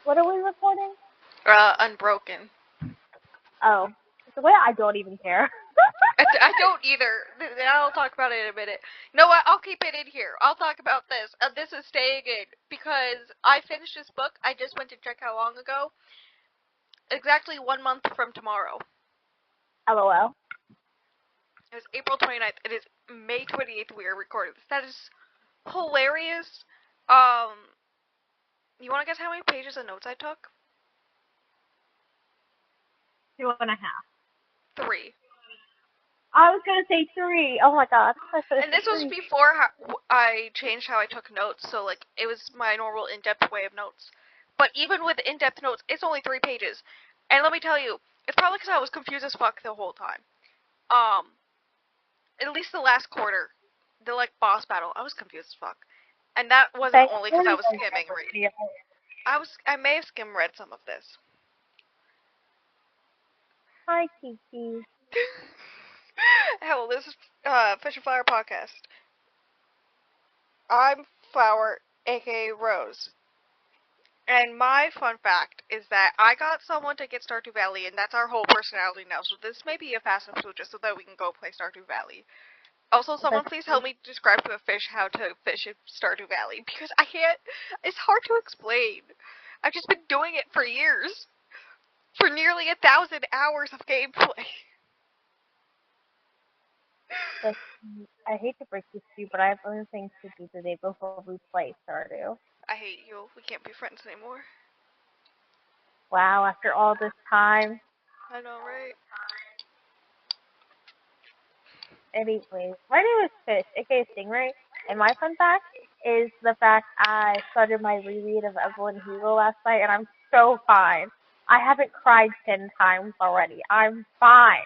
What are we recording? Unbroken. Oh, the way I don't even care. I don't either. I'll talk about it in a minute. You know what? I'll keep it in here. I'll talk about this. This is staying in because I finished this book. I just went to check how long ago. Exactly 1 month from tomorrow. LOL. It was April 29th. It is May 28th we are recording this. That is hilarious. You want to guess how many pages of notes I took? 2.5. 3. I was gonna say 3. Oh my god. And this was before I changed how I took notes, so like it was my normal in-depth way of notes. But even with in-depth notes, it's only 3 pages. And let me tell you, it's probably because I was confused as fuck the whole time. At least the last quarter, the like boss battle, I was confused as fuck. And that wasn't only because I was skimming read. I may have skim read some of this. Hi, Kiki. Hello, this is Fish and Flower Podcast. I'm Flower, aka Rose. And my fun fact is that I got someone to get Stardew Valley, and that's our whole personality now. So this may be a fast episode just so that we can go play Stardew Valley. Also, someone please help me describe to a fish how to fish in Stardew Valley, because I can't. It's hard to explain. I've just been doing it for years. For nearly 1,000 hours of gameplay. I hate to break this to you, but I have other things to do today before we play Stardew. I hate you. We can't be friends anymore. Wow, after all this time. I know, right? Anyways, my name is Fish, aka Stingray, and my fun fact is the fact I started my reread of Evelyn Hugo last night, and I'm so fine. I haven't cried 10 times already. I'm fine.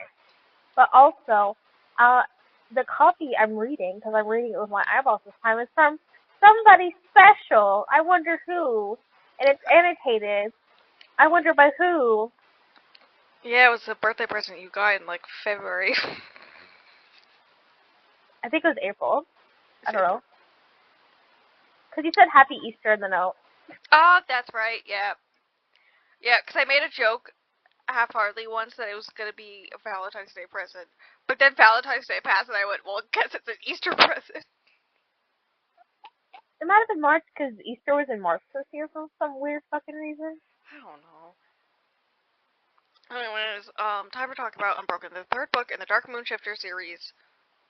But also, the copy I'm reading, because I'm reading it with my eyeballs this time, is from somebody special. I wonder who. And it's annotated. I wonder by who. Yeah, it was a birthday present you got in like February. I think it was April. I don't know. Because you said Happy Easter in the note. Oh, that's right, yeah. Yeah, because I made a joke half-heartedly once that it was going to be a Valentine's Day present. But then Valentine's Day passed and I went, well, I guess it's an Easter present. It might have been March because Easter was in March this year for some weird fucking reason. I don't know. Anyways, time to talk about Unbroken, the third book in the Dark Moonshifter series,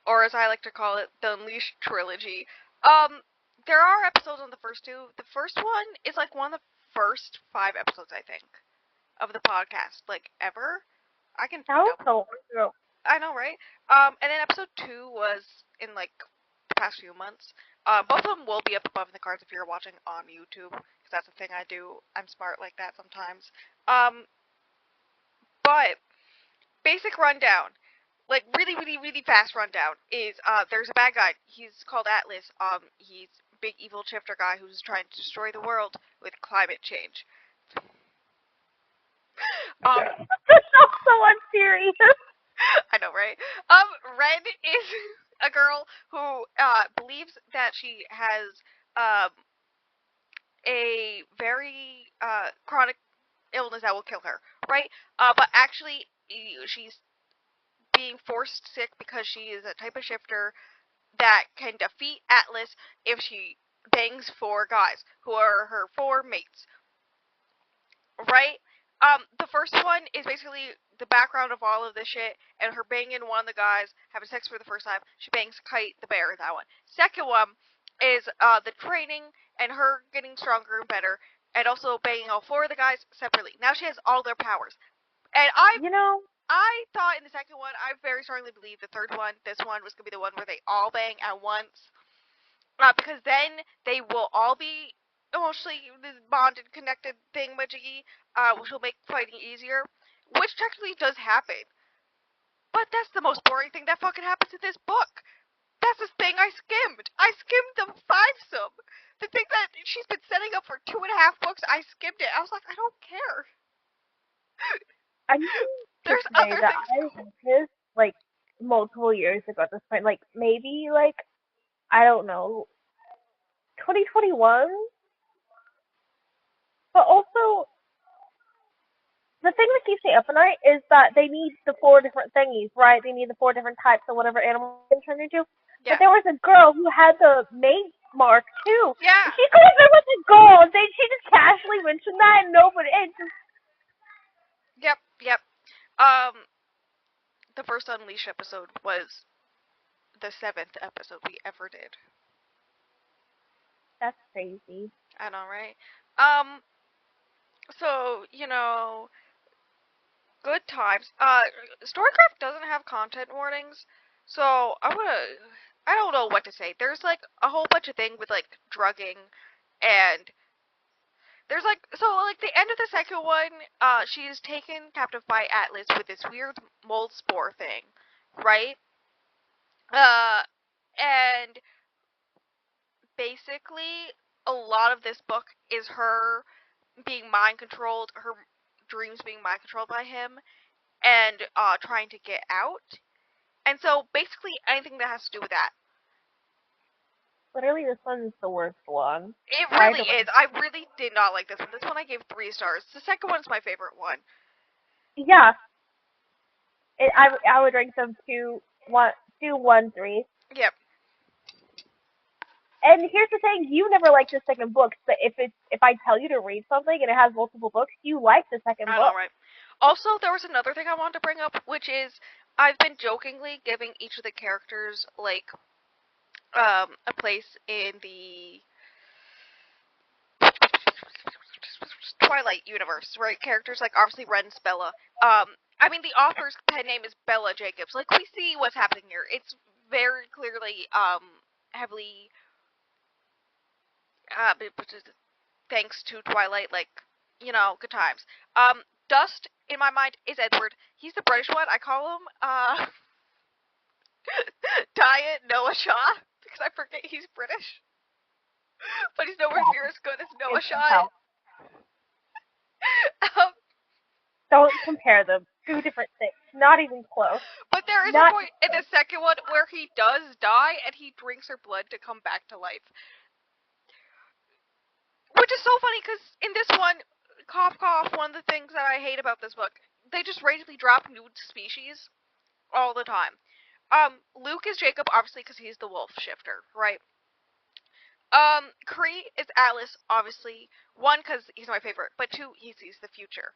or as I like to call it, the Unleashed trilogy. There are episodes on the first two. The first one is like one of the first 5 episodes, I think, of the podcast, like ever. I can. That was so long. I know, right? And then episode 2 was in like the past few months. Both of them will be up above in the cards if you're watching on YouTube, because that's the thing I do. I'm smart like that sometimes. But basic rundown, like really, really, really fast rundown is there's a bad guy. He's called Atlas. He's a big evil shifter guy who's trying to destroy the world with climate change. That's so unserious. I know, right? Red is a girl who believes that she has a very chronic illness that will kill her, right? But actually, she's being forced sick because she is a type of shifter that can defeat Atlas if she bangs 4 guys who are her 4 mates, right? The first one is basically the background of all of this shit, and her banging one of the guys, having sex for the first time. She bangs Kite the bear, that one. Second one is the training, and her getting stronger and better, and also banging all 4 of the guys separately. Now she has all their powers. And I thought in the second one, I very strongly believe the third one, this one, was going to be the one where they all bang at once. Because then they will all be emotionally bonded, connected thingamajiggy, which will make fighting easier. Which technically does happen. But that's the most boring thing that fucking happens in this book. That's the thing I skimmed. I skimmed the 5-some. The thing that she's been setting up for 2.5 books, I skimmed it. I was like, I don't care. I mean, there's other things. I read this like multiple years ago at this point. Like maybe like I don't know, 2021. But also keeps me up at night is that they need the 4 different thingies, right? They need the 4 different types of whatever animal they can turn into. Yeah. But there was a girl who had the maid mark too. Yeah. She could have been with a girl. She just casually mentioned that, and nobody. It just Yep. Yep. Um, the first Unleash episode was the 7th episode we ever did. that's crazy. I know, right? So good times. Storycraft doesn't have content warnings, so I don't know what to say. There's like a whole bunch of things with like drugging, and there's like the end of the second one. She's taken captive by Atlas with this weird mold spore thing, right? And basically a lot of this book is her being mind controlled, her dreams being mind controlled by him, and trying to get out. And so basically anything that has to do with that. Literally, this one's the worst one. It really is. I really did not like this one. This one I gave 3 stars. The second one's my favorite one. Yeah, I would rank them 1, 3. Yep. And here's the thing: you never liked the second book, but if I tell you to read something and it has multiple books, you like the second book. I know, right? Also, there was another thing I wanted to bring up, which is I've been jokingly giving each of the characters like a place in the Twilight universe, right? Characters like obviously Ren's Bella. I mean the author's pen name is Bella Jacobs. Like we see what's happening here. It's very clearly heavily thanks to Twilight, like good times. Dust in my mind is Edward. He's the British one. I call him Diet Noah Shaw because I forget he's British, but he's nowhere near as good as Noah Shaw. Don't compare them. 2 different things. Not even close. But there is a point in the second one where he does die and he drinks her blood to come back to life. Which is so funny because in this one, cough cough, one of the things that I hate about this book, they just randomly drop new species all the time. Luke is Jacob, obviously, because he's the wolf shifter, right? Kree is Alice, obviously. 1, because he's my favorite, but 2, he sees the future.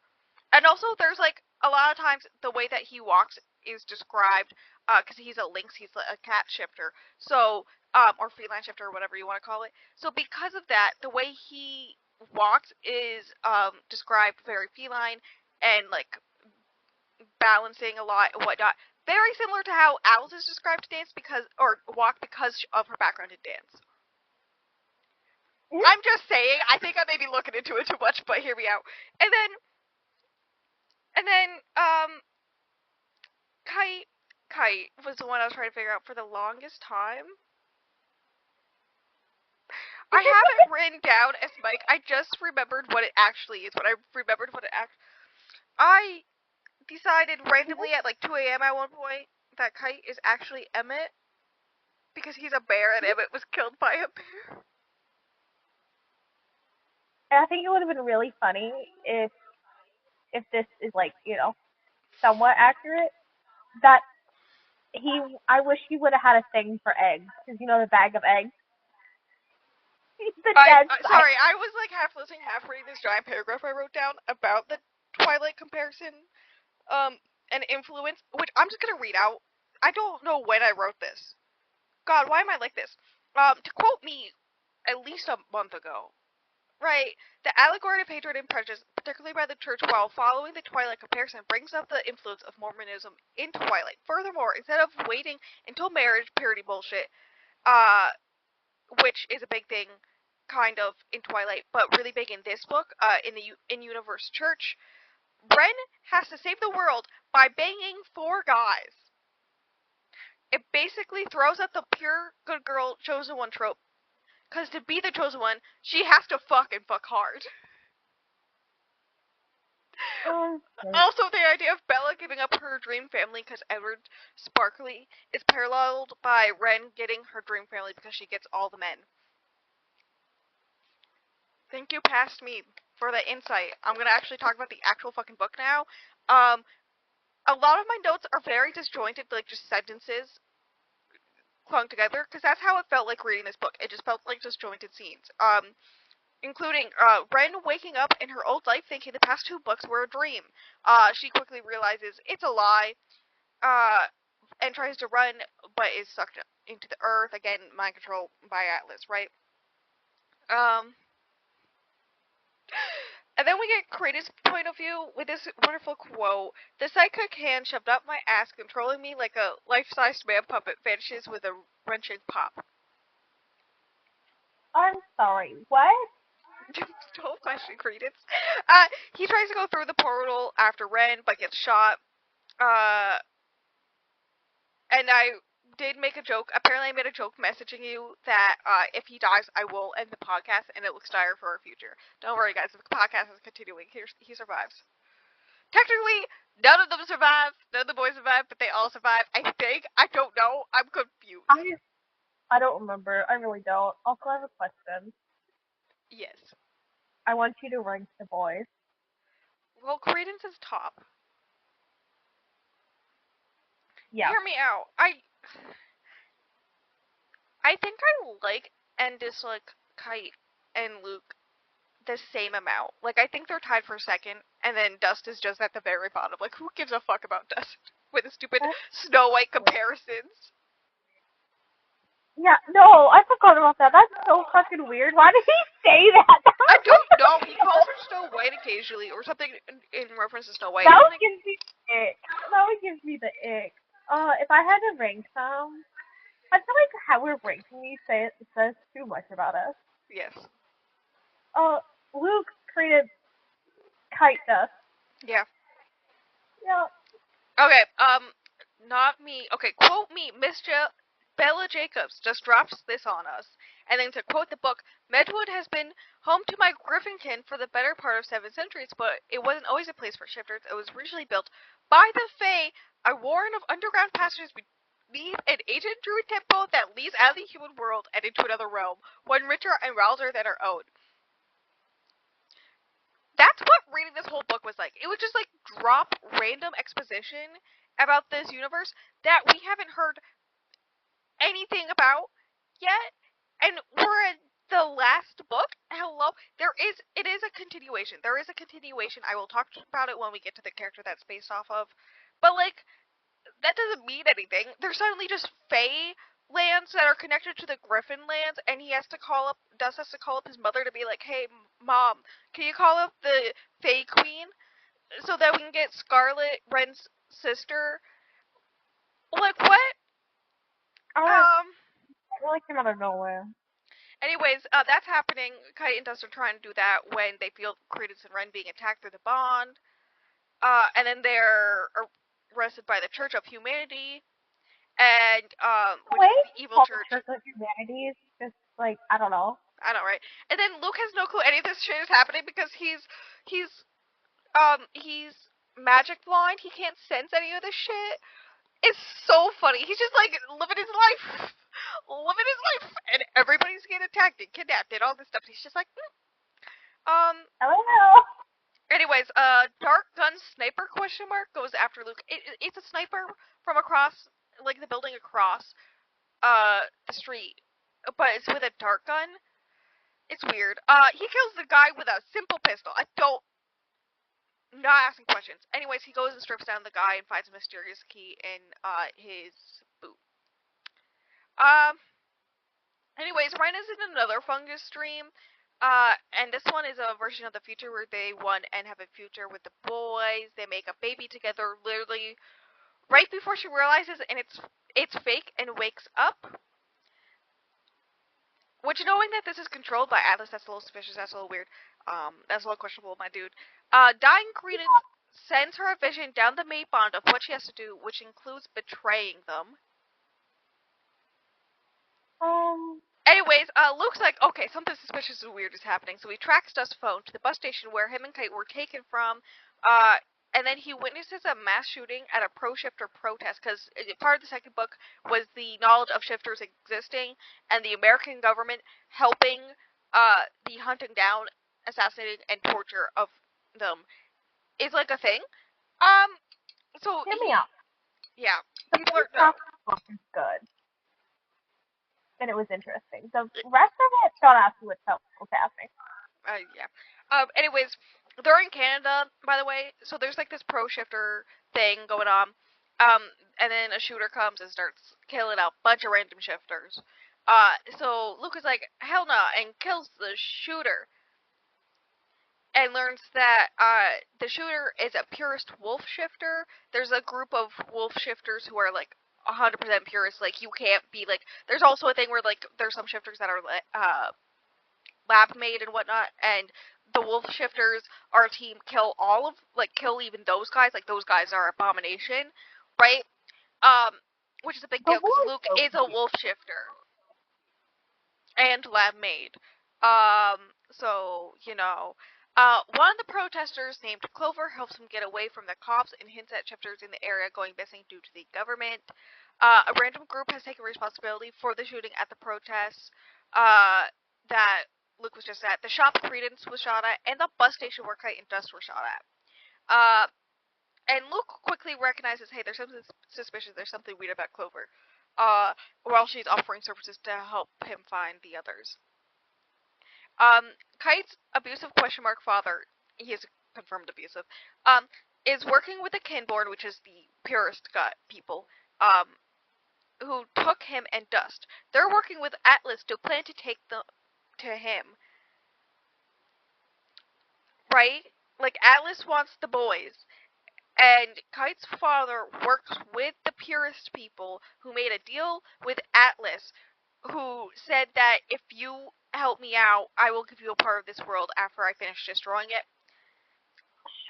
And also, there's like a lot of times the way that he walks is described because he's a lynx, he's a cat shifter, so or feline shifter, or whatever you want to call it. So because of that, the way he walks is described very feline and like balancing a lot and whatnot. Very similar to how Alice is described to dance or walk because of her background in dance. I'm just saying. I think I may be looking into it too much, but hear me out. And then Kite was the one I was trying to figure out for the longest time. I have it written down as Mike. I just remembered what it actually is. I decided randomly at like 2 a.m. at one point that Kite is actually Emmett because he's a bear and Emmett was killed by a bear. And I think it would have been really funny if this is like, somewhat accurate. That I wish he would have had a thing for eggs, because the bag of eggs. Sorry, I was like half listening, half reading this giant paragraph I wrote down about the Twilight comparison, and influence, which I'm just gonna read out. I don't know when I wrote this. God, why am I like this? To quote me, at least a month ago. Right, the allegory of hatred and prejudice, particularly by the church, while following the Twilight comparison, brings up the influence of Mormonism in Twilight. Furthermore, instead of waiting until marriage, purity bullshit, which is a big thing, kind of, in Twilight, but really big in this book, in Universe Church, Ren has to save the world by banging 4 guys. It basically throws out the pure good girl chosen one trope. Because to be the chosen one, she has to fuck hard. Also, the idea of Bella giving up her dream family because Edward Sparkly is paralleled by Ren getting her dream family because she gets all the men. Thank you, past me. for the insight. I'm gonna actually talk about the actual fucking book now. A lot of my notes are very disjointed, like just sentences clung together, because that's how it felt like reading this book. It just felt like disjointed scenes. Including Ren waking up in her old life thinking the past 2 books were a dream. She quickly realizes it's a lie, and tries to run, but is sucked into the earth. Again, mind control by Atlas, right? Um, and then we get Kratos' point of view with this wonderful quote: "The psychic hand shoved up my ass, controlling me like a life-sized man puppet vanishes with a wrenching pop." I'm sorry, what? Don't question Kratos. He tries to go through the portal after Ren, but gets shot. Uh, and I did make a joke. Apparently, I made a joke messaging you that if he dies, I will end the podcast, and it looks dire for our future. Don't worry, guys. The podcast is continuing. He survives. Technically, none of them survive. None of the boys survive, but they all survive. I think. I don't know. I'm confused. I don't remember. I really don't. Also, I have a question. Yes. I want you to rank the boys. Well, Credence is top. Yeah. Hear me out. I think I like and dislike Kite and Luke the same amount. Like, I think they're tied for second, and then Dust is just at the very bottom. Like, who gives a fuck about Dust? With the stupid Snow White comparisons. Yeah, no, I forgot about that. That's so fucking weird. Why did he say that? I don't know. He calls her Snow White occasionally, or something in reference to Snow White. That would give me the ick. That would give me the ick. If I had to rank them, I feel like how we're ranking these says too much about us. Yes. Luke created Kite Dust. Yeah. Yeah. Okay, not me. Okay, quote me, Bella Jacobs just drops this on us. And then to quote the book, Medwood has been home to my Griffinkin for the better part of 7 centuries, but it wasn't always a place for shifters. It was originally built by the Fae, a warren of underground passages beneath an ancient druid temple that leads out of the human world and into another realm, one richer and wilder than our own. That's what reading this whole book was like. It would just like drop random exposition about this universe that we haven't heard anything about yet, and we're in the last book. Hello, it is a continuation. There is a continuation. I will talk about it when we get to the character that's based off of, but like that doesn't mean anything. There's suddenly just Fae lands that are connected to the Griffin lands, and Dust has to call up his mother to be like, hey, Mom, can you call up the Fae Queen so that we can get Scarlet, Ren's sister? Like, what? It really came out of nowhere. Anyways, that's happening. Kite and Dust are trying to do that when they feel Credence and Ren being attacked through the bond. And then they're arrested by the Church of Humanity, and which is the evil church. Church of Humanities, just like I don't know. I know, right? And then Luke has no clue any of this shit is happening because he's magic blind. He can't sense any of this shit. It's so funny. He's just like living his life, and everybody's getting attacked and kidnapped and all this stuff. He's just like, Hello. Anyways, dark gun sniper question mark goes after Luke. It's a sniper from across, like the building across, the street, but it's with a dark gun. It's weird. He kills the guy with a simple pistol. Not asking questions. Anyways, he goes and strips down the guy and finds a mysterious key in, his boot. Anyways, Ryan is in another fungus dream. And this one is a version of the future where they want and have a future with the boys. They make a baby together, literally right before she realizes, and it's fake, and wakes up. Which, knowing that this is controlled by Atlas, that's a little suspicious. That's a little weird. That's a little questionable, my dude. Dying Credence sends her a vision down the main bond of what she has to do, which includes betraying them. Anyways, Luke's like, okay, something suspicious and weird is happening, so he tracks Dust's phone to the bus station where him and Kite were taken from, and then he witnesses a mass shooting at a pro-shifter protest, because part of the second book was the knowledge of shifters existing, and the American government helping, the hunting down assassinating and torture of them is like a thing. So Hear me out. yeah, The people first are half of the book is good, and it was interesting. The rest of it, don't ask me what was happening. yeah. Anyways, they're in Canada, by the way, so there's like this pro shifter thing going on. And then a shooter comes and starts killing a bunch of random shifters. So Luke is like, hell no, and kills the shooter. And learns that the shooter is a purist wolf shifter. There's a group of wolf shifters who are like 100% purist. Like, you can't be like. There's also a thing where like there's some shifters that are lab made and whatnot, and the wolf shifters, our team, kill even those guys. Like, those guys are abomination, right? Which is a big The deal because war Luke is is a wolf shifter and lab made. So, one of the protesters named Clover helps him get away from the cops and hints at shifters in the area going missing due to the government. A random group has taken responsibility for the shooting at the protests that Luke was just at. The shop Credence was shot at, and the bus station where Kite and Dust were shot at. And Luke quickly recognizes, hey, there's something suspicious, there's something weird about Clover. While she's offering services to help him find the others. Kite's abusive father, he is confirmed abusive, is working with the Kinborn, which is the purest gut people, who took him and Dust. They're working with Atlas to plan to take them to him. Right? Like, Atlas wants the boys. And Kite's father works with the purist people who made a deal with Atlas, who said that if you help me out, I will give you a part of this world after I finish destroying it.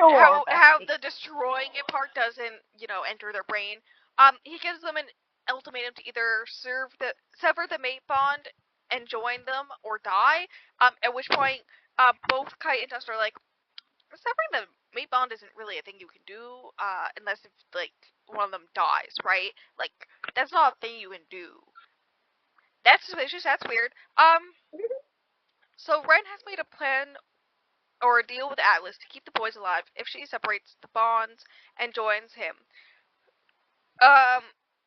Sure. How the destroying it part doesn't, enter their brain. He gives them an ultimatum to either sever the mate bond and join them or die. At which point, both Kite and Dust are like, severing the mate bond isn't really a thing you can do, unless if, like, one of them dies, right? Like, that's not a thing you can do. That's suspicious, that's weird. So Ren has made a plan or a deal with Atlas to keep the boys alive if she separates the bonds and joins him.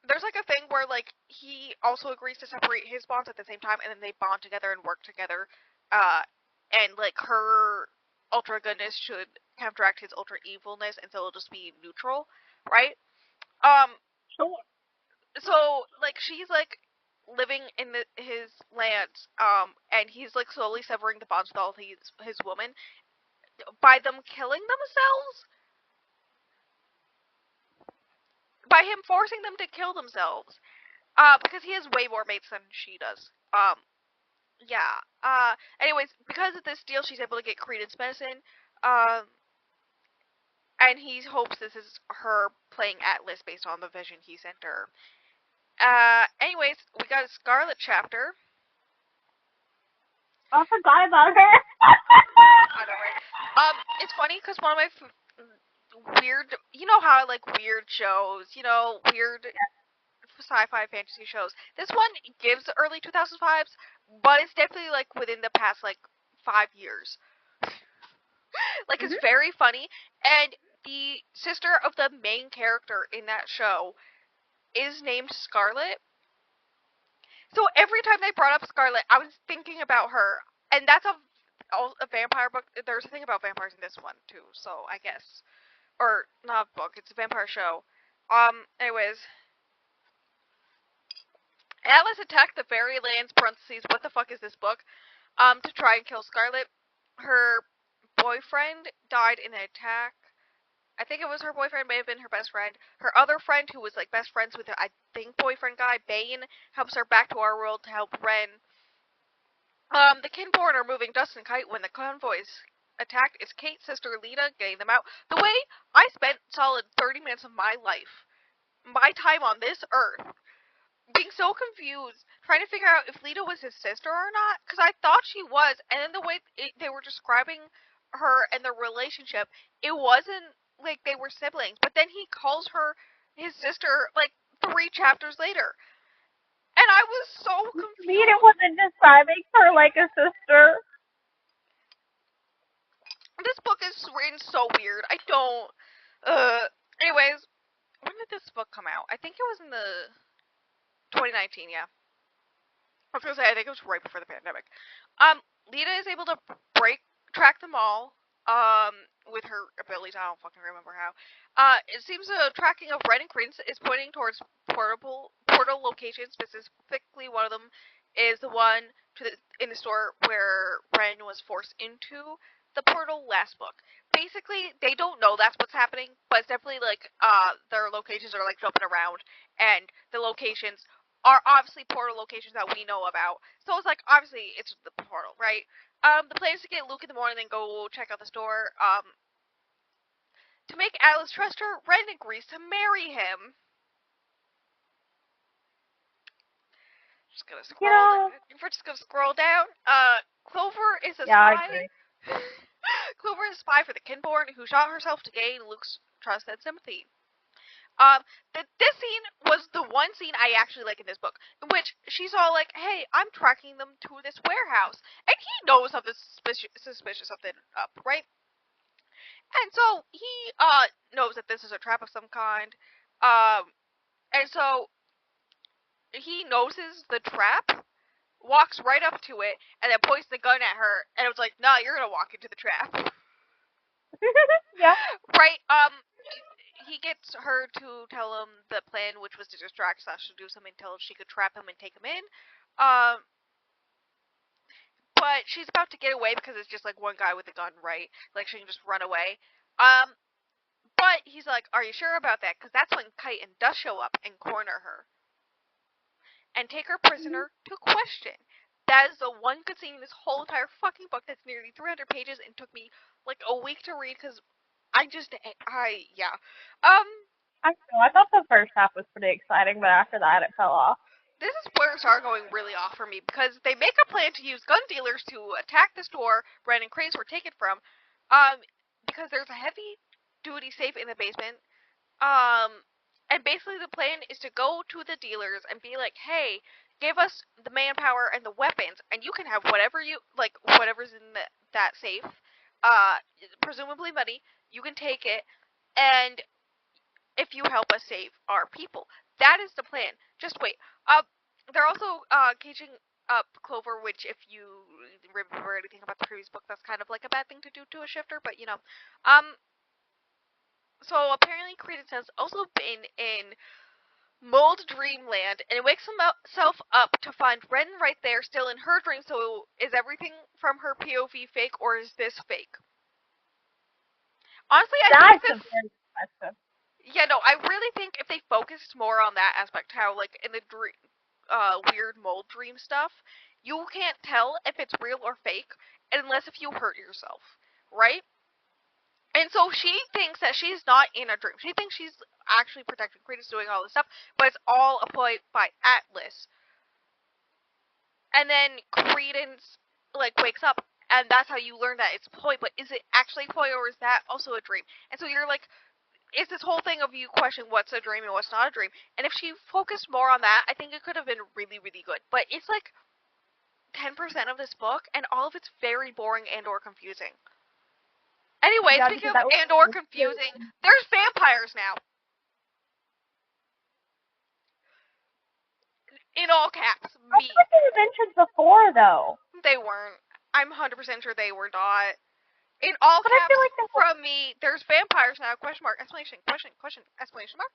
There's like a thing where, like, he also agrees to separate his bonds at the same time, and then they bond together and work together, and, like, her ultra goodness should counteract his ultra evilness, and so it'll just be neutral, right? Sure. So, like, she's, like, living in his land, and he's, like, slowly severing the bonds with all his women by them killing themselves? By him forcing them to kill themselves. Because he has way more mates than she does. Yeah. Anyways, because of this deal, she's able to get Credence medicine. And he hopes this is her playing Atlas based on the vision he sent her. Anyways, we got a Scarlet chapter. I forgot about her. I know, right? It's funny because one of my weird, you know how I like weird shows, weird sci-fi fantasy shows. This one gives early 2000s vibes, but it's definitely like within the past like 5 years. Like, it's very funny, and the sister of the main character in that show is named Scarlet. So every time they brought up Scarlet, I was thinking about her, and that's a vampire book. There's a thing about vampires in this one too, so I guess, or not a book. It's a vampire show. Anyways, Atlas attacked the Fairylands (parentheses, what the fuck is this book?) to try and kill Scarlet. Her boyfriend died in an attack. I think it was her boyfriend, may have been her best friend. Her other friend, who was like best friends with her, I think, boyfriend guy, Bane, helps her back to our world to help Ren. The Kinborn are moving Dust and Kite when the convoys attacked. It's Kate's sister Lita getting them out. The way I spent solid 30 minutes of my life, my time on this earth, being so confused, trying to figure out if Lita was his sister or not, because I thought she was, and then the way they were describing her and their relationship, it wasn't like they were siblings, but then he calls her his sister like 3 chapters later. And I was so confused. Lita wasn't describing her like a sister. This book is written so weird. I don't. Anyways, when did this book come out? I think it was in the 2019. Yeah, I was gonna say I think it was right before the pandemic. Lita is able to track them all. With her abilities, I don't fucking remember how. It seems the tracking of Red and Prince is pointing towards portal locations. Specifically, one of them is the one in the store where Ren was forced into the portal last book. Basically, they don't know that's what's happening, but it's definitely like their locations are like jumping around, and the locations are obviously portal locations that we know about. So it's like obviously it's the portal, right? The plan is to get Luke in the morning and go check out the store. To make Alice trust her, Ren agrees to marry him. Just gonna scroll. We're just gonna scroll down. Clover is a spy. Clover is a spy for the Kinborn who shot herself to gain Luke's trust and sympathy. This scene was the one scene I actually like in this book, in which she's all like, "Hey, I'm tracking them to this warehouse," and he knows something suspicious, something up, right? And so he knows that this is a trap of some kind, and so he noses the trap, walks right up to it, and then points the gun at her, and it was like, "Nah, you're gonna walk into the trap." Yeah. Right. He gets her to tell him the plan, which was to distract / do something until she could trap him and take him in. But she's about to get away because it's just like one guy with a gun, right? Like she can just run away. But he's like, "Are you sure about that?" Because that's when Kite and Dust show up and corner her and take her prisoner to question. That is the one good scene in this whole entire fucking book that's nearly 300 pages and took me like a week to read because yeah. I know. I thought the first half was pretty exciting, but after that, it fell off. This is where it started going really off for me because they make a plan to use gun dealers to attack the store Brandon crates were taken from, because there's a heavy duty safe in the basement. And basically the plan is to go to the dealers and be like, "Hey, give us the manpower and the weapons, and you can have whatever you like, whatever's in that safe. Presumably money. You can take it, and if you help us save our people." That is the plan. Just wait. They're also caging up Clover, which if you remember anything about the previous book, that's kind of like a bad thing to do to a shifter, but you know. So apparently Credence has also been in Mold Dreamland, and it wakes himself up to find Ren right there, still in her dream. So is everything from her POV fake, or is this fake? Honestly, I think this. Very expensive. Yeah, no, I really think if they focused more on that aspect, how like in the weird mold dream stuff, you can't tell if it's real or fake unless if you hurt yourself, right? And so she thinks that she's not in a dream. She thinks she's actually protecting Credence, doing all this stuff, but it's all a ploy by Atlas. And then Credence like wakes up, and that's how you learn that it's ploy. But is it actually ploy, or is that also a dream? And so you're like, it's this whole thing of you question what's a dream and what's not a dream. And if she focused more on that, I think it could have been really, really good. But it's like 10% of this book, and all of it's very boring and or confusing. Anyway, Yeah, speaking of and or confusing, there's vampires now. In all caps, I thought they were mentioned before, though. They weren't. I'm 100% sure they were not. In all but caps, I feel like from me, there's vampires now, question mark, explanation, question, exclamation mark.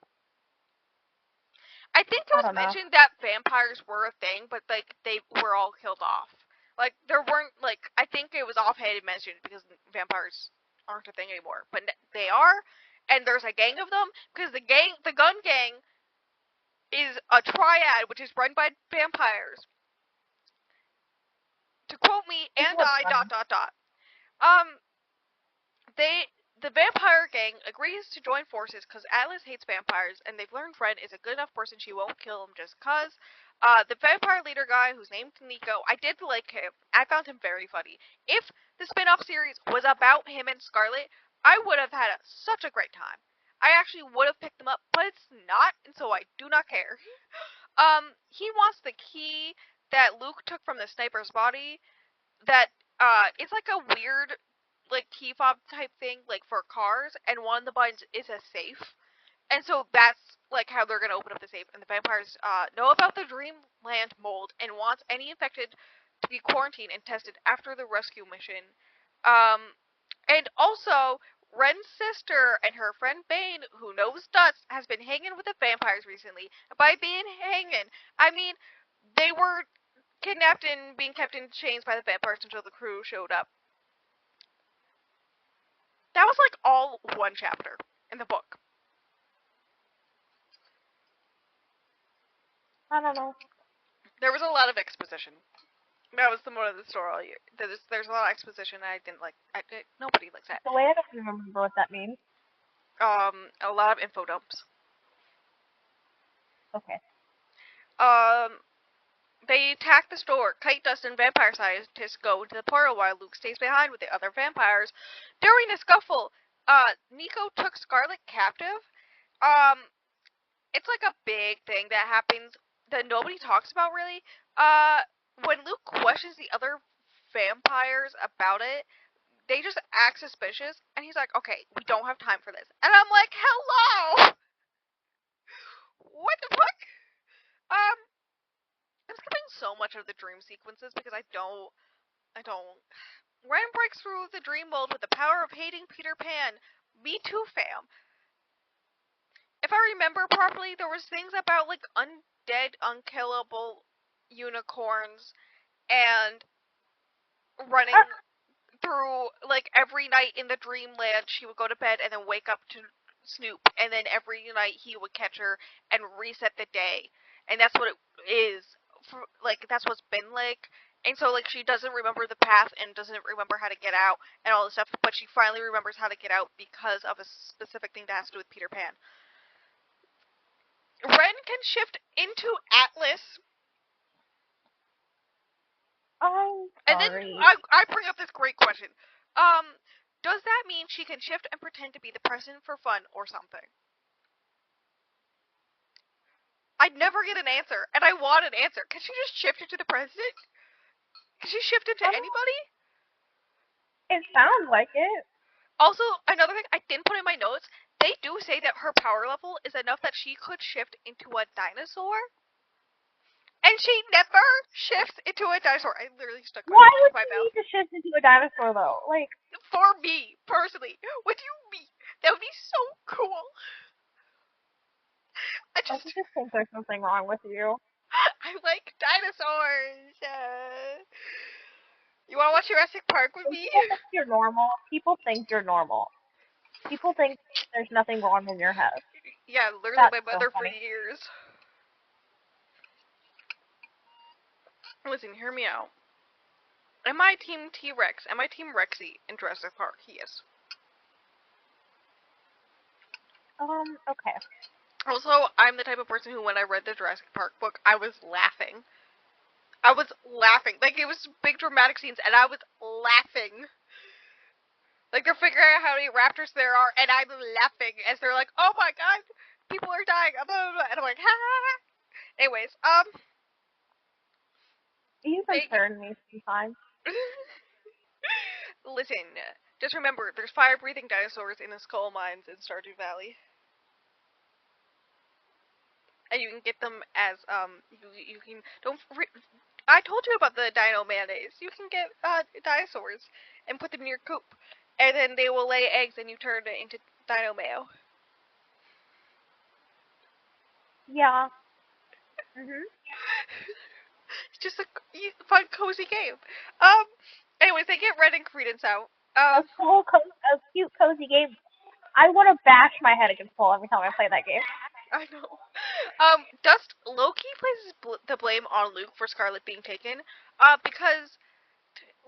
I think it was mentioned that vampires were a thing, but like they were all killed off. Like there weren't like I think it was offhanded mentioned because vampires aren't a thing anymore, but they are, and there's a gang of them because the gun gang, is a triad which is run by vampires. To quote me, and I ... The vampire gang agrees to join forces because Atlas hates vampires, and they've learned Ren is a good enough person she won't kill him just cause. The vampire leader guy, who's named Nico, I did like him. I found him very funny. If the spin-off series was about him and Scarlet, I would have had such a great time. I actually would have picked them up, but it's not, and so I do not care. He wants the key that Luke took from the sniper's body. That it's like a weird like key fob type thing, like for cars, and one of the buttons is a safe. And so that's like how they're gonna open up the safe. And the vampires know about the Dreamland mold and wants any infected to be quarantined and tested after the rescue mission. And also, Ren's sister and her friend Bane, who knows Dust, has been hanging with the vampires recently. By being hanging, I mean they were kidnapped and being kept in chains by the vampires until the crew showed up. That was like all one chapter in the book. I don't know. There was a lot of exposition. That was the moral of the story. There's a lot of exposition I didn't like. Nobody likes that. The way I don't even remember what that means. A lot of info dumps. Okay. They attack the store. Kite, Dust, and vampire scientists go into the portal while Luke stays behind with the other vampires. During a scuffle, Nico took Scarlet captive. It's like a big thing that happens that nobody talks about really. When Luke questions the other vampires about it, they just act suspicious, and he's like, okay, we don't have time for this. And I'm like, hello! What the fuck? I'm skipping so much of the dream sequences because I don't. Ren breaks through the dream mold with the power of hating Peter Pan. Me too, fam. If I remember properly, there was things about like undead, unkillable unicorns and running through like every night in the dreamland. She would go to bed and then wake up to Snoop, and then every night he would catch her and reset the day, and that's what it is. Like that's what's been like. And so, like, she doesn't remember the path and doesn't remember how to get out and all this stuff, but she finally remembers how to get out because of a specific thing that has to do with Peter Pan. Ren can shift into Atlas. I'm sorry. And then I bring up this great question. Does that mean she can shift and pretend to be the president for fun or something? I'd never get an answer, and I want an answer. Can she just shift into the president? Can she shift into anybody? It sounds like it. Also, another thing I didn't put in my notes, they do say that her power level is enough that she could shift into a dinosaur. And she never shifts into a dinosaur. I literally stuck my Why mouth. would you need to shift into a dinosaur, though? Like, for me, personally, what do you mean? That would be so cool. I just think there's something wrong with you. I like dinosaurs. You want to watch Jurassic Park with me? People think you're normal. People think you're normal. People think there's nothing wrong in your head. Yeah, literally my mother for years. Listen, hear me out. Am I Team T-Rex? Am I Team Rexy in Jurassic Park? Yes. Okay. Also, I'm the type of person who, when I read the Jurassic Park book, I was laughing. Like, it was big dramatic scenes, and I was laughing. Like, they're figuring out how many raptors there are, and I'm laughing as they're like, oh my god, people are dying, blah, blah, blah. And I'm like, ha ha ha. Anyways, You concern me sometimes. Listen, just remember, there's fire-breathing dinosaurs in the skull mines in Stardew Valley. And you can get them as, you can, I told you about the dino mayonnaise. You can get, dinosaurs and put them in your coop. And then they will lay eggs and you turn it into dino mayo. Yeah. It's just a fun, cozy game. Anyways, they get Red and Credence out. A cute, cozy game. I want to bash my head against the wall every time I play that game. I know. Dust low-key places the blame on Luke for Scarlet being taken, because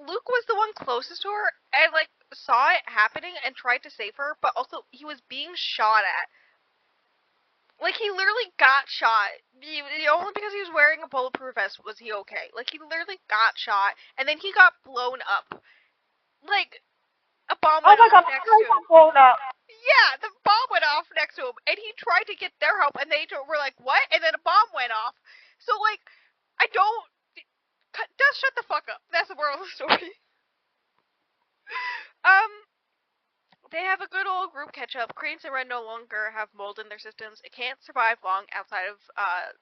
Luke was the one closest to her and, like, saw it happening and tried to save her, but also he was being shot at. Like, he literally got shot. Only because he was wearing a bulletproof vest was he okay. Like, he literally got shot, and then he got blown up. Like, a bomb went off next to him. Blown up. Yeah, the bomb went off next to him, and he tried to get their help, and they were like, what? And then a bomb went off. So, like, I don't... Just shut the fuck up. That's the moral of the story. They have a good old group catch up. Cranes and Ren no longer have mold in their systems. It can't survive long outside of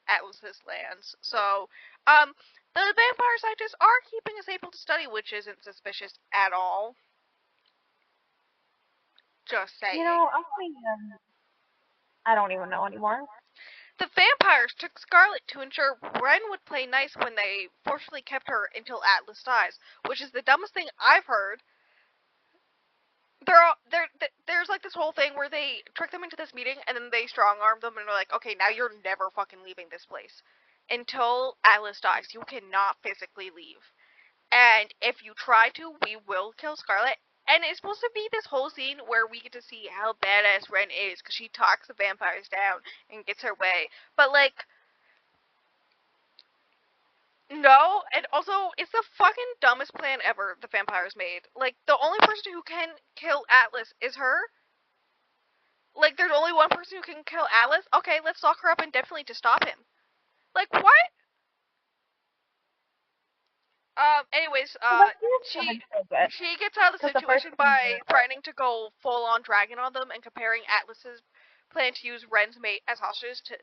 Atlas's lands. So, the vampire scientists are keeping us able to study, which isn't suspicious at all. Just saying. Actually, I don't even know anymore. The vampires took Scarlet to ensure Ren would play nice when they forcefully kept her until Atlas dies, which is the dumbest thing I've heard. There's like this whole thing where they trick them into this meeting and then they strong arm them and they're like, okay, now you're never fucking leaving this place until Atlas dies. You cannot physically leave, and if you try to, we will kill Scarlet. And it's supposed to be this whole scene where we get to see how badass Ren is because she talks the vampires down and gets her way. But like, no, and also it's the fucking dumbest plan ever the vampires made. Like, the only person who can kill Atlas is her. Like, there's only one person who can kill Atlas? Okay, let's lock her up indefinitely to stop him. Like, what? Anyways, she gets out of the situation by threatening to go full-on dragon on them and comparing Atlas's plan to use Ren's mate as hostages to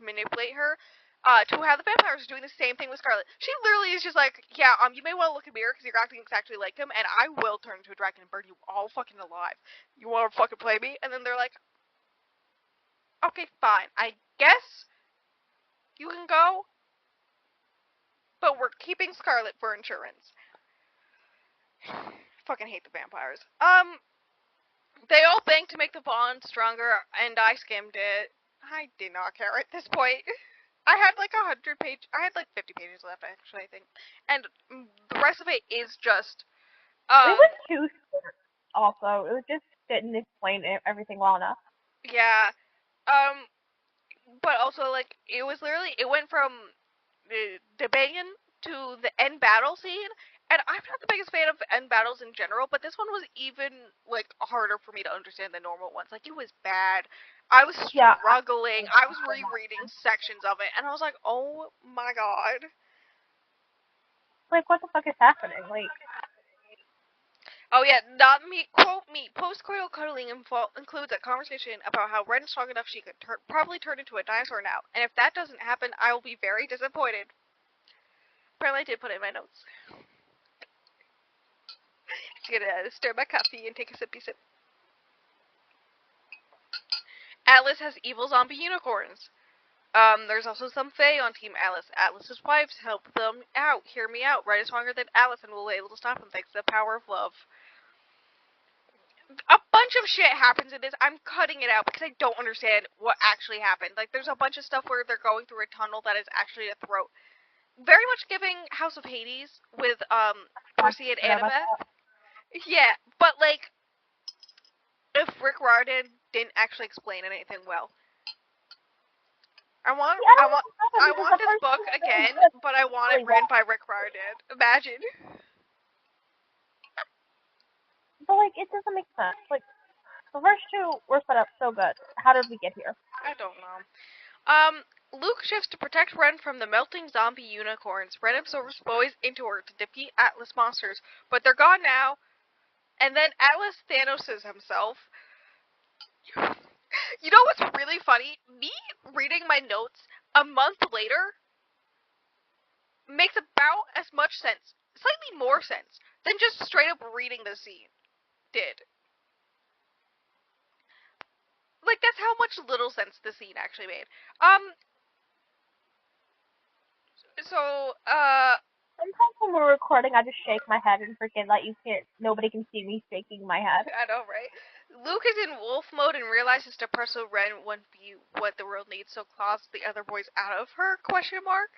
manipulate her. To how the vampires are doing the same thing with Scarlet. She literally is just like, yeah, you may want to look in the mirror because you're acting exactly like him, and I will turn into a dragon and burn you all fucking alive. You want to fucking play me? And then they're like, okay, fine. I guess you can go, but we're keeping Scarlet for insurance. Fucking hate the vampires. They all banged to make the bond stronger, and I skimmed it. I did not care at this point. I had like 100 pages. I had like 50 pages left, actually, I think. And the rest of it is just. It was too short. Also, it just didn't explain everything well enough. Yeah. But also, like, it was literally, it went from the banging to the end battle scene, and I'm not the biggest fan of end battles in general, but this one was even, like, harder for me to understand than normal ones. Like, it was bad. I was struggling. I was rereading sections of it, and I was like, oh my god. Like, what the fuck is happening? Like, oh yeah, not me. Quote me. Post-coital cuddling includes a conversation about how Ren is strong enough she could probably turn into a dinosaur now, and if that doesn't happen, I will be very disappointed. Apparently, I did put it in my notes. Just gonna stir my coffee and take a sippy sip. Atlas has evil zombie unicorns. There's also some Fae on Team Atlas. Atlas's wives help them out. Hear me out. Ren is stronger than Atlas and will be able to stop him thanks to the power of love. A bunch of shit happens in this. I'm cutting it out because I don't understand what actually happened. Like, there's a bunch of stuff where they're going through a tunnel that is actually a throat. Very much giving House of Hades with, Percy and Annabeth. Yeah, but, like, if Rick Riordan didn't actually explain anything well. I want this book again, but I want it written by Rick Riordan. Imagine. But, like, it doesn't make sense. Like, the first two were set up so good. How did we get here? I don't know. Luke shifts to protect Ren from the melting zombie unicorns. Ren absorbs boys into her to defeat Atlas monsters, but they're gone now. And then Atlas Thanoses himself. You know what's really funny? Me reading my notes a month later makes about as much sense, slightly more sense, than just straight up reading the scene did. Like, that's how much little sense the scene actually made. Sometimes when we're recording, I just shake my head and forget that nobody can see me shaking my head. I know, right? Luke is in wolf mode and realizes Depresso Ren wouldn't be what the world needs, so claws the other boys out of her, question mark?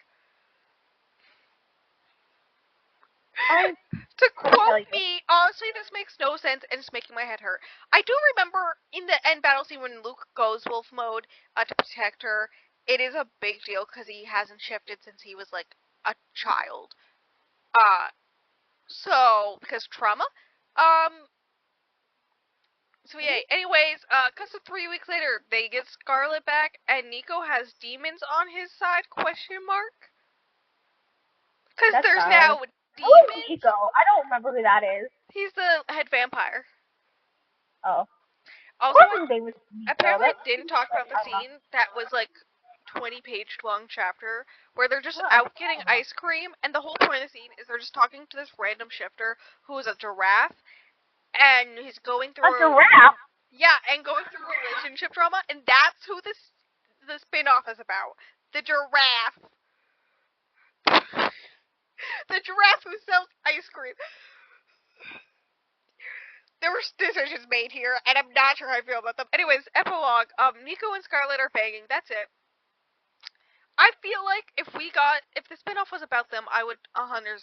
To quote me, honestly, this makes no sense and it's making my head hurt. I do remember in the end battle scene when Luke goes wolf mode to protect her, it is a big deal because he hasn't shifted since he was like a child. So, because trauma. So yeah, anyways, cause 3 weeks later, they get Scarlet back and Nico has demons on his side, question mark? Cause there's now demons. Nico, I don't remember who that is. He's the head vampire. Oh. Of Also, course his name was Nico. apparently I That's didn't talk about the I don't know. scene that was like 20-page long chapter where they're just Oh, I out getting don't know. ice cream, and the whole point of the scene is they're just talking to this random shifter who is a giraffe, and he's going A through giraffe? and going through relationship drama, and that's who the spin-off is about. The giraffe. The giraffe who sells ice cream. There were decisions made here, and I'm not sure how I feel about them. Anyways, epilogue. Nico and Scarlet are banging. That's it. I feel like if the spinoff was about them, I would 100%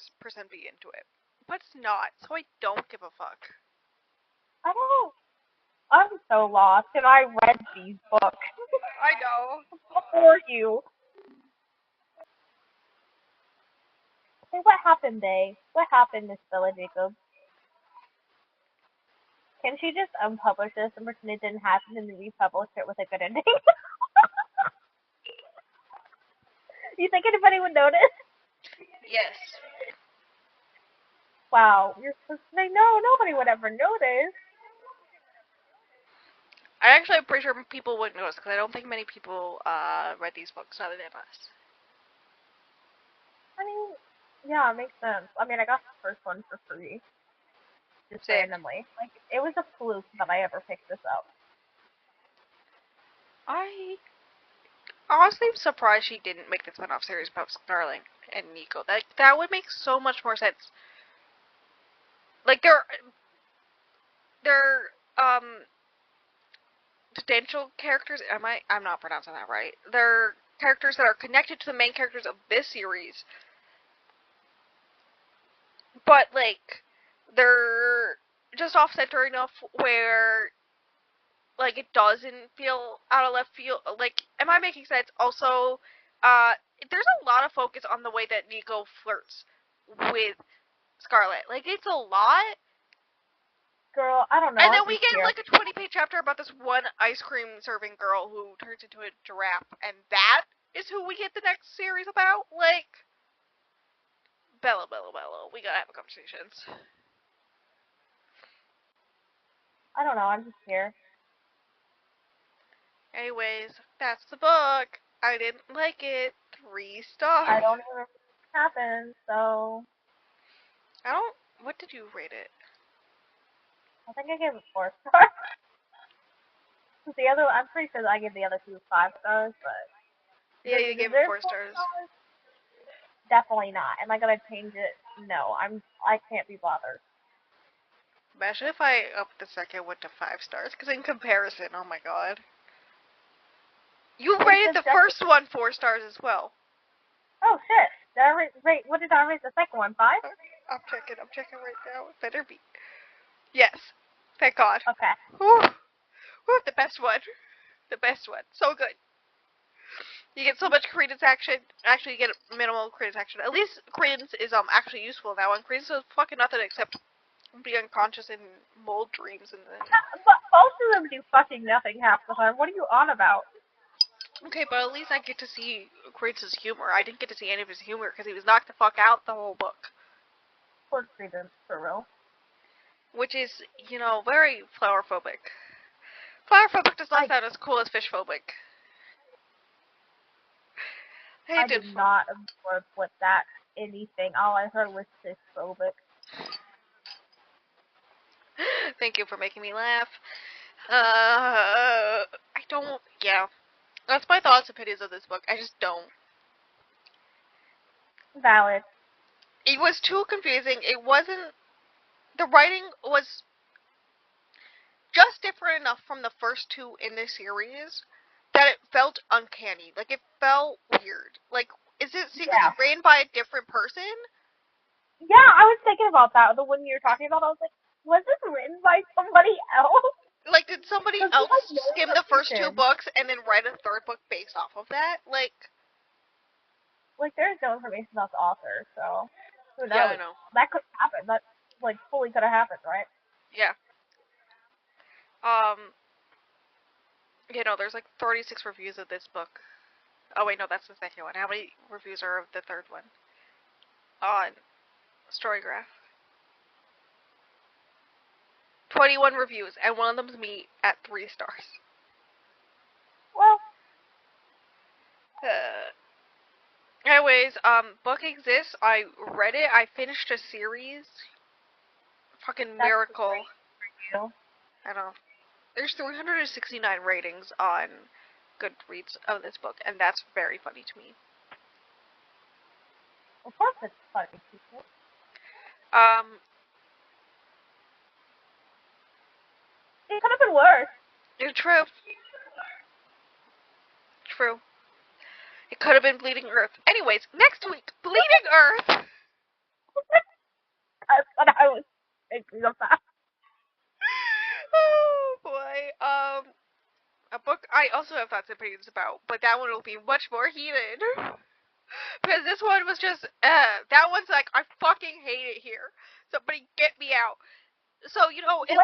be into it. But it's not, so I don't give a fuck. I don't. I'm so lost, and I read these books I know. before you. Hey, what happened, Day? What happened, Miss Bella Jacob? Can she just unpublish this and pretend it didn't happen and then republish it with a good ending? You think anybody would notice? Yes. Wow, you're supposed to say no, nobody would ever notice. I'm pretty sure people wouldn't notice, because I don't think many people read these books other than us. I mean, yeah, it makes sense. I mean, I got the first one for free. Just Sick. randomly. Like, it was a fluke that I ever picked this up. I honestly am surprised she didn't make the spin-off series about Scarlet and Nico. That would make so much more sense. Like, they're potential characters. I'm not pronouncing that right. They're characters that are connected to the main characters of this series, but like they're just off center enough where like it doesn't feel out of left field. Like, am I making sense? Also, there's a lot of focus on the way that Nico flirts with Scarlet. Like, it's a lot. Girl, I don't know. And I'm then we just get here. like a 20-page chapter about this one ice cream serving girl who turns into a giraffe, and that is who we get the next series about? Like, Bella, we gotta have conversations. I don't know. I'm just here. Anyways, that's the book. I didn't like it. 3 stars. I don't even remember what happened, so What did you rate it? I think I gave it 4 stars. The other, I'm pretty sure that I gave the other 2 5 stars, but Yeah, you gave it 4 stars. Definitely not. Am I gonna change it? No, I can't be bothered. Imagine if I upped the second one to 5 stars, because in comparison, oh my god. You rated the first one 4 stars as well. Oh shit! Did I rate? What did I rate the second one? 5? I'm checking right now. It better be. Yes. Thank God. Okay. Whew. Whew, the best one. The best one. So good. You get so much credence action. Actually, you get minimal credence action. At least credence is actually useful now, and credence is fucking nothing except be unconscious in mold dreams and then. But both of them do fucking nothing half the time. What are you on about? Okay, but at least I get to see Credence's humor. I didn't get to see any of his humor because he was knocked the fuck out the whole book. Poor Credence, for real. Which is, very flower-phobic. Flower-phobic does not sound as cool as fish-phobic. I did not absorb with that anything. All I heard was fish-phobic. Thank you for making me laugh. I don't, yeah. That's my thoughts and opinions of this book. I just don't. Valid. It was too confusing. It wasn't. The writing was just different enough from the first 2 in this series that it felt uncanny. Like, it felt weird. Like, is it secretly written by a different person? Yeah, I was thinking about that. The one you were talking about, I was like, was this written by somebody else? Like, did somebody else skim the first 2 books and then write a 3rd book based off of that? Like, there's no information about the author, so who knows? Yeah, I know. That could happen. That, fully could have happened, right? Yeah. There's 36 reviews of this book. Oh, wait, no, that's the second one. How many reviews are of the 3rd one? On Storygraph. 21 reviews, and one of them's me at 3 stars. Well. Anyways, book exists. I read it. I finished a series. Fucking miracle. I know. There's 369 ratings on Goodreads of this book, and that's very funny to me. Of course it's funny to people. It could have been worse. True. True. It could have been Bleeding Earth. Anyways, next week, Bleeding Earth! That's what I was thinking about. Oh, boy. A book I also have thoughts and opinions about, but that one will be much more heated. Because this one was just, that one's like, I fucking hate it here. Somebody get me out. So, you know, at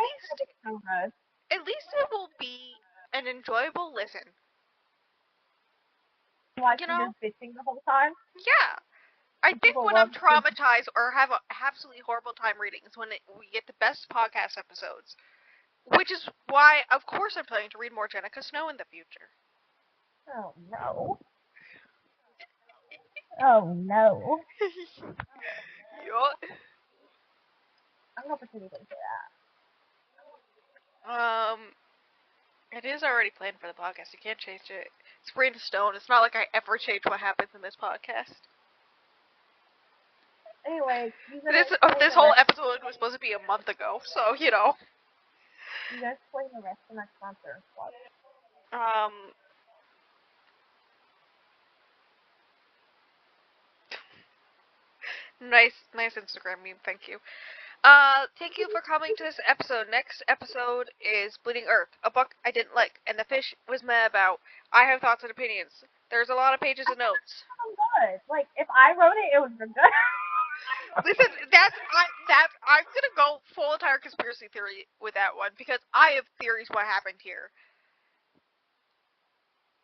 least it will be an enjoyable listen. You know? Just bitching the whole time? Yeah. I think when I'm traumatized or have an absolutely horrible time reading is when we get the best podcast episodes. Which is why, of course, I'm planning to read more Jenica Snow in the future. Oh, no. Oh, no. Yup. I'm going to pretend you didn't say that. It is already planned for the podcast. You can't change it. It's written in stone. It's not like I ever change what happens in this podcast. Anyway, this whole episode was supposed to be a month ago, so, you know. You guys play the rest of my sponsor. Nice Instagram meme, thank you. Thank you for coming to this episode. Next episode is Bleeding Earth, a book I didn't like, and the fish was mad about. I have thoughts and opinions. There's a lot of pages of notes. Good. Like, if I wrote it, it would have been good. Listen, I'm gonna go full entire conspiracy theory with that one, because I have theories what happened here.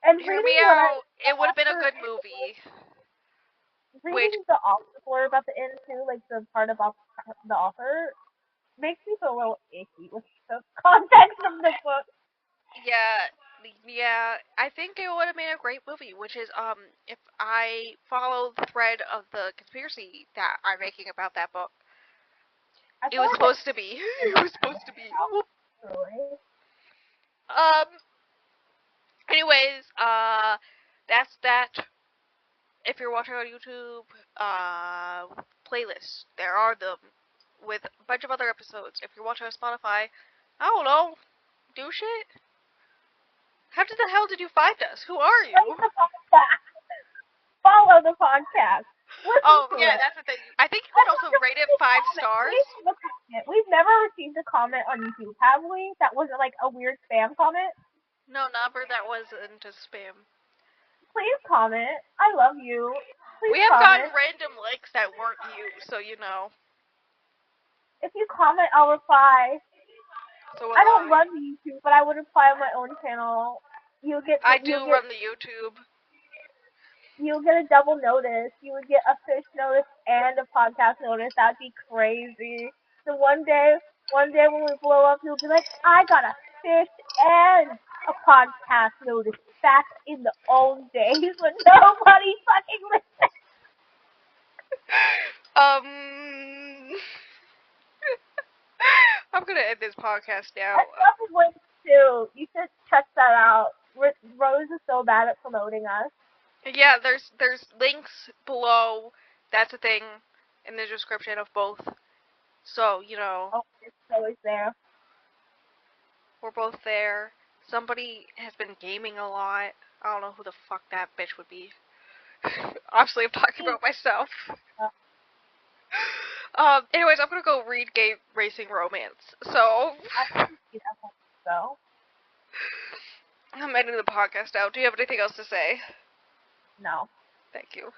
And hear me out. It would have been a good movie. Reading the author blurb about the end too, like the part about the author, makes me feel a little icky with the context of the book. Yeah, I think it would have made a great movie, which is, if I follow the thread of the conspiracy that I'm making about that book. It was supposed to be. It was supposed to be. Anyways, that's that. If you're watching on YouTube, playlists, there are them, with a bunch of other episodes. If you're watching on Spotify, I don't know, do shit? How the hell did you find us? Who are you? Follow the podcast. That's the thing. I think you could also rate it 5 stars. We've never received a comment on YouTube, have we? That wasn't like a weird spam comment? No, never. That wasn't a spam. Please comment. I love you. Please we have gotten random likes that weren't you, so you know. If you comment, I'll reply. So I don't run the YouTube, but I would reply on my own channel. I do run the YouTube. You'll get a double notice. You would get a fish notice and a podcast notice. That'd be crazy. So one day when we blow up, you'll be like, I got a fish and a podcast notice back in the old days when nobody fucking listened. I'm gonna end this podcast now. I love the links too. You should check that out. Rose is so bad at promoting us. Yeah, there's links below. That's a thing in the description of both. So, you know. Oh, it's always there. We're both there. Somebody has been gaming a lot. I don't know who the fuck that bitch would be. Obviously, I'm talking about myself. Anyways, I'm gonna go read Gay Racing Romance. So. I'm ending the podcast out. Do you have anything else to say? No. Thank you.